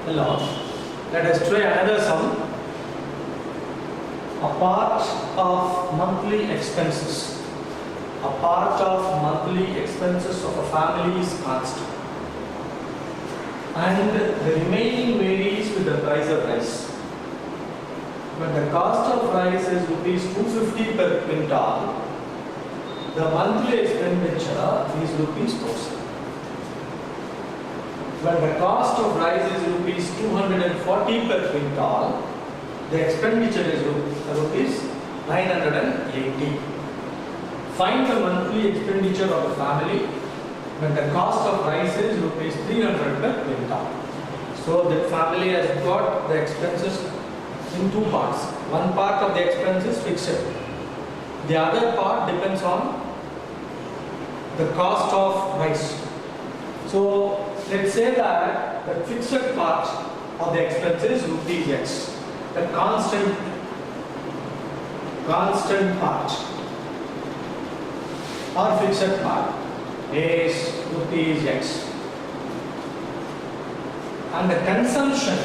along. Let us try another sum. A part of monthly expenses. A part of monthly expenses of a family is constant, and the remaining varies with the price of rice. When the cost of rice is rupees 250 per quintal, the monthly expenditure is rupees 1000. When the cost of rice is rupees 240 per quintal, the expenditure is rupees 980. Find the monthly expenditure of the family when the cost of rice is rupees 300 per quintal. So the family has got the expenses in two parts. One part of the expense is fixed. The other part depends on the cost of rice. So let's say that the fixed part of the expense is rupees X. The constant part or fixed part is rupees X, and the consumption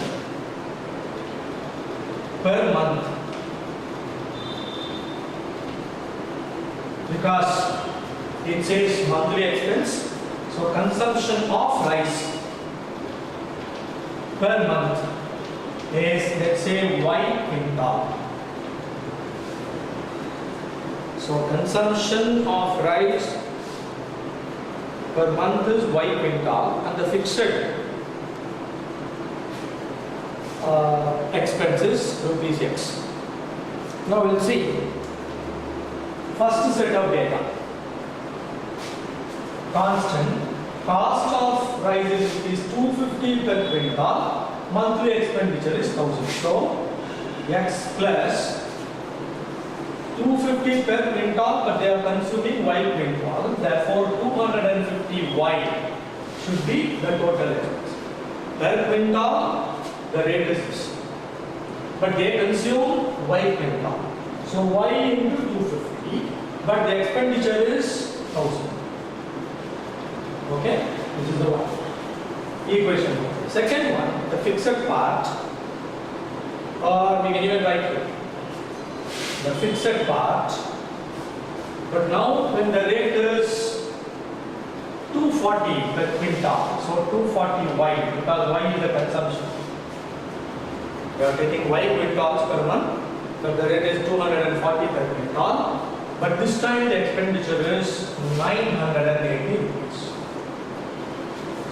per month, because it says monthly expense, so consumption of rice per month is, let's say, Y quintal. So consumption of rice per month is Y quintal, and the fixed expenses rupees X. Now we'll see. First set of data. Constant cost of rice is rupees 250 per quintal. Monthly expenditure is 1000. So X plus 250 per quintal, but they are consuming Y quintal. Therefore 250 Y should be the total expense. Per quintal, the rate is this. But they consume Y quintal. So Y into 250, but the expenditure is 1000. Okay? This is the one. Equation 1. Second one, the fixed part, or we can even write here. The fixed part, but now when the rate is 240 per quintal, so 240 Y, because Y is the consumption. We are taking Y quintals per month, but the rate is 240 per quintal, but this time the expenditure is 980 rupees.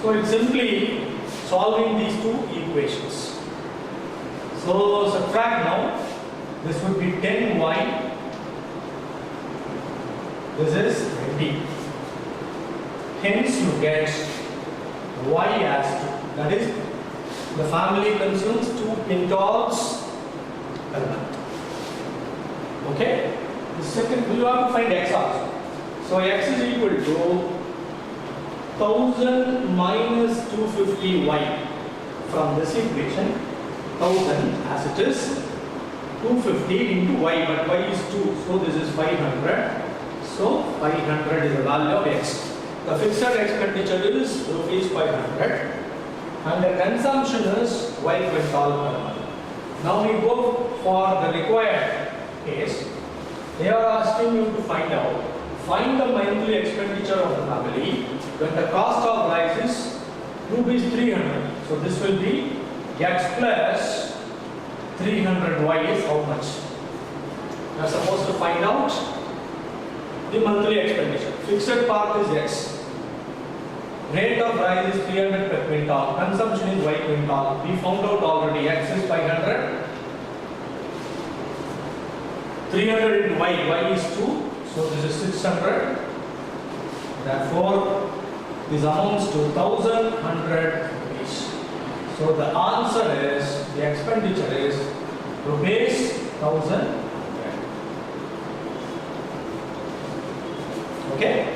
So it's simply solving these two equations. So subtract now. This would be 10Y. This is 20. Hence you get Y as 2. That is, the family consumes 2 quintals per month. Okay? The second, you have to find X also. So X is equal to 1000 minus 250Y. From this equation, 1000 as it is, 250 into Y, but Y is 2, so this is 500. So 500 is the value of X. The fixed expenditure is rupees 500, and the consumption is Y quintal per month. Now we go for the required case. They are asking you to find the monthly expenditure of the family when the cost of rice is rupees 300. So this will be X plus 300Y is how much? You are supposed to find out the monthly expenditure. Fixed part is X. Rate of rice is 300 per quintal. Consumption is Y quintal. We found out already. X is 500. 300 into Y is 2. So this is 600. Therefore, this amounts to 1100 rupees. So the answer is, the expenditure is rupees 1100. Okay?